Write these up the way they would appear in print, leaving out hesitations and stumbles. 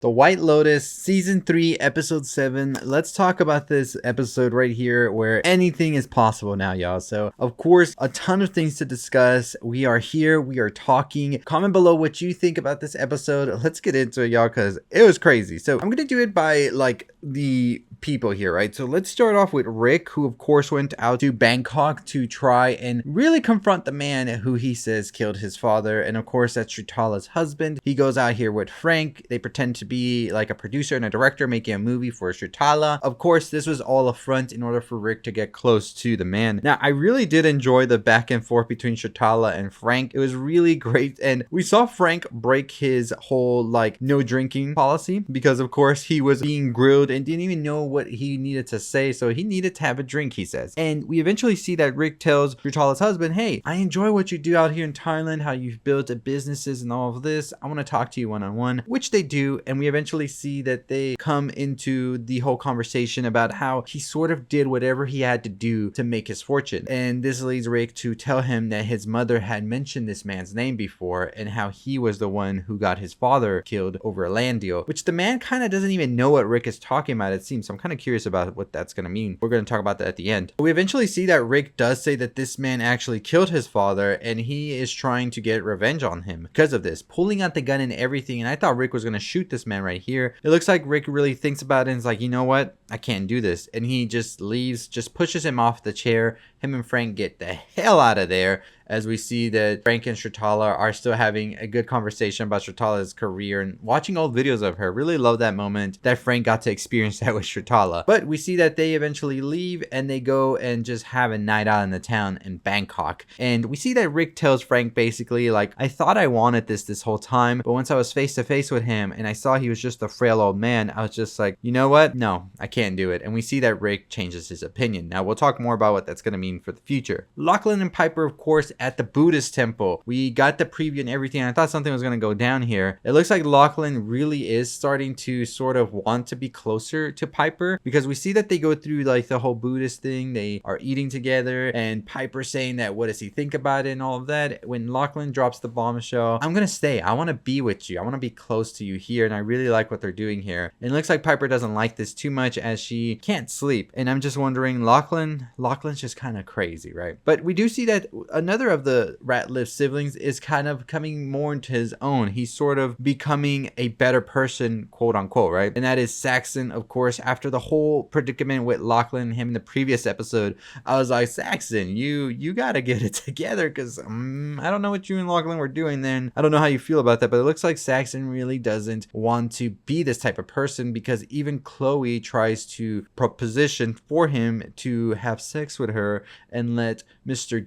The White Lotus, Season 3, Episode 7. Let's talk about this episode right here where anything is possible now, y'all. So, of course, a ton of things to discuss. We are here. We are talking. Comment below what you think about this episode. Let's get into it, y'all, because it was crazy. So, I'm going to do it by, the people here, right? So, let's start off with Rick, who, of course, went out to Bangkok to try and really confront the man who he says killed his father. And, of course, that's Shrutala's husband. He goes out here with Frank. They pretend to be like a producer and a director making a movie for Shrutala. Of course, this was all a front in order for Rick to get close to the man. Now, I really did enjoy the back and forth between Shrutala and Frank. It was really great. And we saw Frank break his whole no drinking policy because, of course, he was being grilled and didn't even know what he needed to say. So he needed to have a drink, he says. And we eventually see that Rick tells Shrutala's husband, hey, I enjoy what you do out here in Thailand, how you've built businesses and all of this. I want to talk to you one-on-one, which they do. And we eventually see that they come into the whole conversation about how he sort of did whatever he had to do to make his fortune. And this leads Rick to tell him that his mother had mentioned this man's name before and how he was the one who got his father killed over a land deal, which the man kind of doesn't even know what Rick is talking about, it seems. So I'm kind of curious about what that's going to mean. We're going to talk about that at the end. We eventually see that Rick does say that this man actually killed his father and he is trying to get revenge on him because of this, pulling out the gun and everything. And I thought Rick was going to shoot this man right here. It looks like Rick really thinks about it and is like, you know what? I can't do this. And he just leaves, just pushes him off the chair. Him and Frank get the hell out of there, as we see that Frank and Shrutala are still having a good conversation about Shrutala's career and watching old videos of her. Really love that moment that Frank got to experience that with Shrutala. But we see that they eventually leave and they go and just have a night out in the town in Bangkok. And we see that Rick tells Frank basically I thought I wanted this whole time, but once I was face to face with him and I saw he was just a frail old man, I was just like, you know what? No, I can't do it. And we see that Rick changes his opinion. Now we'll talk more about what that's going to mean for the future. Lachlan and Piper, of course, at the Buddhist temple. We got the preview and everything. I thought something was going to go down here. It looks like Lachlan really is starting to sort of want to be closer to Piper because we see that they go through the whole Buddhist thing. They are eating together and Piper saying that what does he think about it and all of that. When Lachlan drops the bombshell, I'm going to stay. I want to be with you. I want to be close to you here. And I really like what they're doing here. And it looks like Piper doesn't like this too much as she can't sleep. And I'm just wondering, Lachlan's just kind of crazy, right? But we do see that another of the Ratliff siblings is kind of coming more into his own. He's sort of becoming a better person, quote unquote, right? And that is Saxon, of course. After the whole predicament with Lachlan and him in the previous episode, I was like, Saxon, you gotta get it together because I don't know what you and Lachlan were doing then. I don't know how you feel about that, but it looks like Saxon really doesn't want to be this type of person because even Chloe tries to proposition for him to have sex with her and let Mr.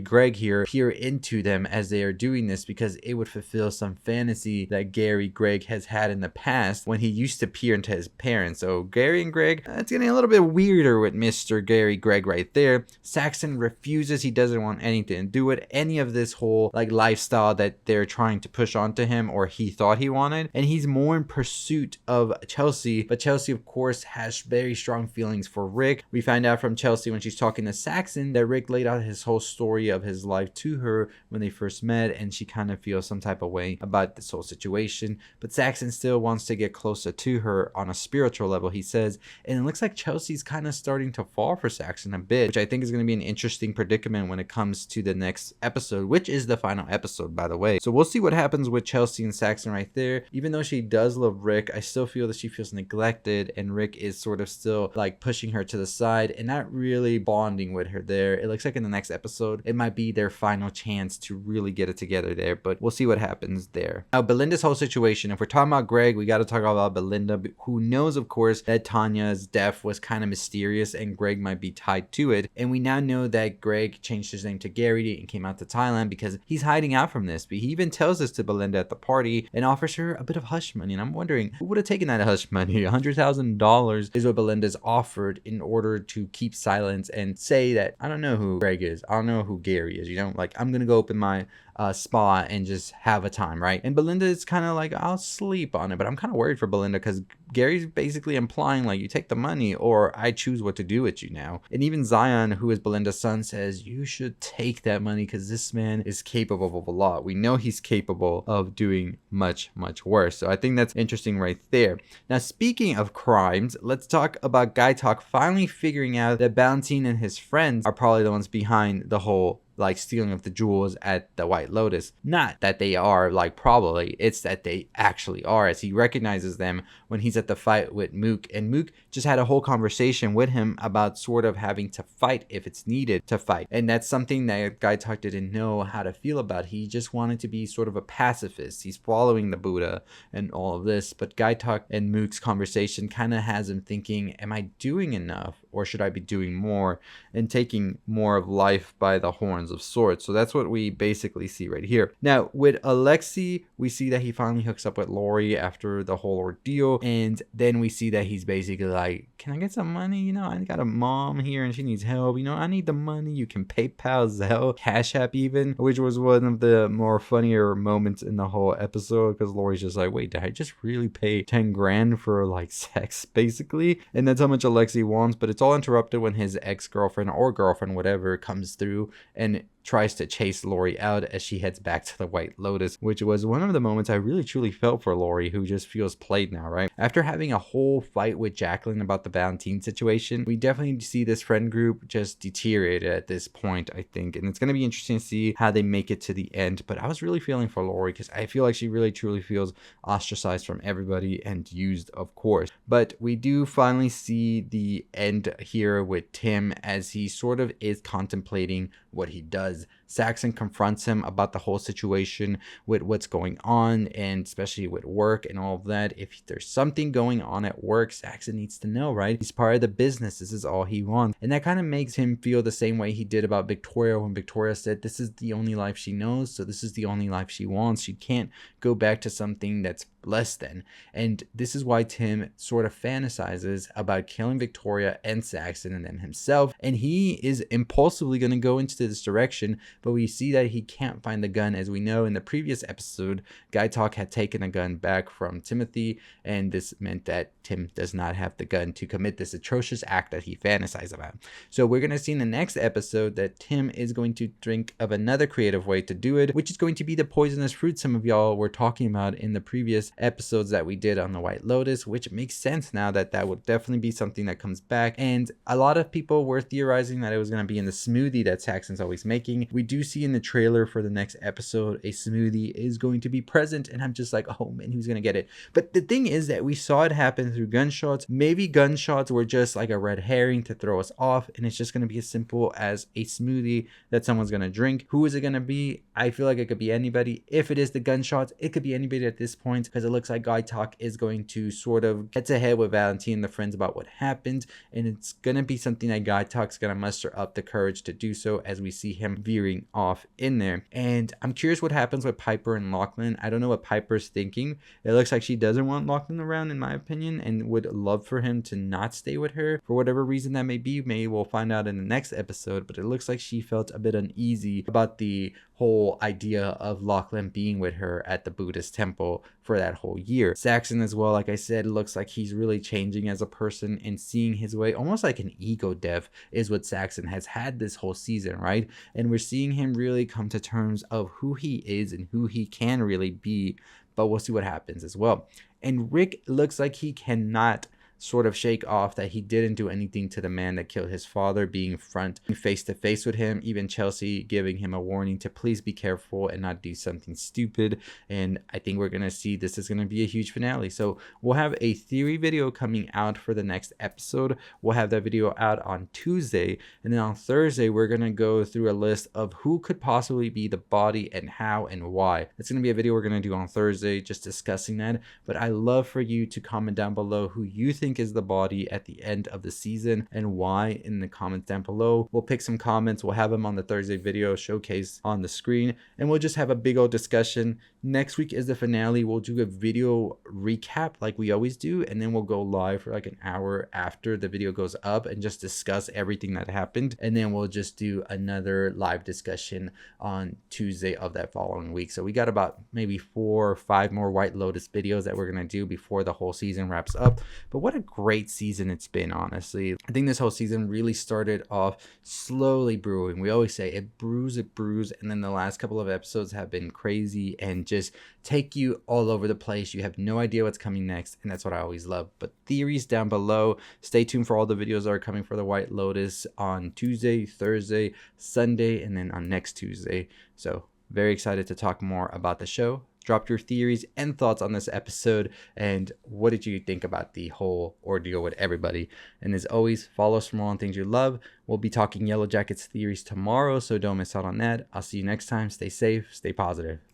Greg here peer into them as they are doing this because it would fulfill some fantasy that Greg has had in the past when he used to peer into his parents. So Gary and Greg, it's getting a little bit weirder with Mr. Greg right there. Saxon refuses. He doesn't want anything to do with any of this whole lifestyle that they're trying to push onto him or he thought he wanted. And he's more in pursuit of Chelsea. But Chelsea, of course, has very strong feelings for Rick. We find out from Chelsea when she's talking to Saxon that Rick laid out his whole story of his life to her when they first met, and she kind of feels some type of way about this whole situation. But Saxon still wants to get closer to her on a spiritual level, he says. And it looks like Chelsea's kind of starting to fall for Saxon a bit, which I think is going to be an interesting predicament when it comes to the next episode, which is the final episode, by the way. So we'll see what happens with Chelsea and Saxon right there. Even though she does love Rick, I still feel that she feels neglected, and Rick is sort of still pushing her to the side and not really bonding with her there. It looks like in the next episode, it might be their final chance to really get it together there, but we'll see what happens there. Now, Belinda's whole situation, if we're talking about Greg, we got to talk about Belinda, who knows, of course, that Tanya's death was kind of mysterious and Greg might be tied to it. And we now know that Greg changed his name to Gary and came out to Thailand because he's hiding out from this. But he even tells this to Belinda at the party and offers her a bit of hush money. And I'm wondering, who would have taken that hush money? $100,000 is what Belinda's offered in order to keep silence and say that I don't know who Greg is. I don't know who Gary is. I'm going to go open my spa and just have a time, right? And Belinda is kind of like, I'll sleep on it, but I'm kind of worried for Belinda because Gary's basically implying like, you take the money or I choose what to do with you now. And even Zion, who is Belinda's son, says you should take that money because this man is capable of a lot. We know he's capable of doing much worse. So I think that's interesting right there. Now, speaking of crimes, let's talk about Guy Talk finally figuring out that Valentine and his friends are probably the ones behind the whole like stealing of the jewels at the White Lotus. Not that they are like probably, it's that they actually are, as he recognizes them when he's at the fight with Mook. And Mook just had a whole conversation with him about sort of having to fight if it's needed to fight. And that's something that Guy Talk didn't know how to feel about. He just wanted to be sort of a pacifist. He's following the Buddha and all of this. But Guy Talk and Mook's conversation kind of has him thinking, am I doing enough or should I be doing more, and taking more of life by the horns of sorts? So that's what we basically see right here. Now with Alexi, we see that he finally hooks up with Lori after the whole ordeal, and then we see that he's basically like, can I get some money? You know, I got a mom here and she needs help. You know, I need the money. You can PayPal, Zelle, Cash App even, which was one of the more funnier moments in the whole episode because Lori's just like, wait, did I just really pay 10 grand for like sex basically? And that's how much Alexi wants. But it's all interrupted when his ex-girlfriend or girlfriend, whatever, comes through and tries to chase Lori out as she heads back to the White Lotus, which was one of the moments I really truly felt for Lori, who just feels played now, right? After having a whole fight with Jacqueline about the Valentine situation, we definitely see this friend group just deteriorate at this point, I think, and it's going to be interesting to see how they make it to the end. But I was really feeling for Lori because I feel like she really truly feels ostracized from everybody and used, of course. But we do finally see the end here with Tim as he sort of is contemplating what he does. Saxon confronts him about the whole situation with what's going on, and especially with work and all of that. If there's something going on at work, Saxon needs to know, right? He's part of the business. This is all he wants. And that kind of makes him feel the same way he did about Victoria when Victoria said this is the only life she knows, so this is the only life she wants. She can't go back to something that's less than. And this is why Tim sort of fantasizes about killing Victoria and Saxon and then himself, and he is impulsively going to go into this direction. But we see that he can't find the gun. As we know in the previous episode, Guy Talk had taken a gun back from Timothy, and this meant that Tim does not have the gun to commit this atrocious act that he fantasized about. So we're going to see in the next episode that Tim is going to think of another creative way to do it, which is going to be the poisonous fruit some of y'all were talking about in the previous episodes that we did on the White Lotus, which makes sense now that that would definitely be something that comes back. And a lot of people were theorizing that it was going to be in the smoothie that Saxon's always making. We do see in the trailer for the next episode a smoothie is going to be present, and I'm just like, oh man, who's gonna get it? But the thing is that we saw it happen through gunshots. Maybe gunshots were just like a red herring to throw us off, and it's just gonna be as simple as a smoothie that someone's gonna drink. Who is it gonna be? I feel like it could be anybody. If it is the gunshots, it could be anybody at this point, because it looks like Guy Talk is going to sort of head to head with Valentine and the friends about what happened, and it's gonna be something that Guy Talk's gonna muster up the courage to do so, as we see him veering off in there. And I'm curious what happens with Piper and Lachlan. I don't know what Piper's thinking. It looks like she doesn't want Lachlan around, in my opinion, and would love for him to not stay with her for whatever reason that may be. Maybe we'll find out in the next episode, but it looks like she felt a bit uneasy about the whole idea of Lachlan being with her at the Buddhist temple for that whole year. Saxon as well, like I said, looks like he's really changing as a person and seeing his way, almost like an ego death is what Saxon has had this whole season, right? And we're seeing him really come to terms of who he is and who he can really be, but we'll see what happens as well. And Rick looks like he cannot sort of shake off that he didn't do anything to the man that killed his father, being front and face to face with him, even Chelsea giving him a warning to please be careful and not do something stupid. And I think we're gonna see this is gonna be a huge finale. So we'll have a theory video coming out for the next episode. We'll have that video out on Tuesday, and then on Thursday we're gonna go through a list of who could possibly be the body and how and why. It's gonna be a video we're gonna do on Thursday, just discussing that. But I love for you to comment down below who you think think is the body at the end of the season and why in the comments down below. We'll pick some comments. We'll have them on the Thursday video showcase on the screen, and we'll just have a big old discussion. Next week is the finale. We'll do a video recap like we always do, and then we'll go live for like an hour after the video goes up and just discuss everything that happened, and then we'll just do another live discussion on Tuesday of that following week. So we got about maybe 4 or 5 more White Lotus videos that we're going to do before the whole season wraps up. But what a great season it's been, honestly. I think this whole season really started off slowly brewing. We always say it brews, and then the last couple of episodes have been crazy and just take you all over the place. You have no idea what's coming next, and that's what I always love. But theories down below. Stay tuned for all the videos that are coming for the White Lotus on Tuesday, Thursday, Sunday, and then on next Tuesday. So very excited to talk more about the show. Drop your theories and thoughts on this episode, and what did you think about the whole ordeal with everybody. And as always, follow us for more on things you love. We'll be talking Yellow Jackets theories tomorrow, so don't miss out on that. I'll see you next time. Stay safe, stay positive.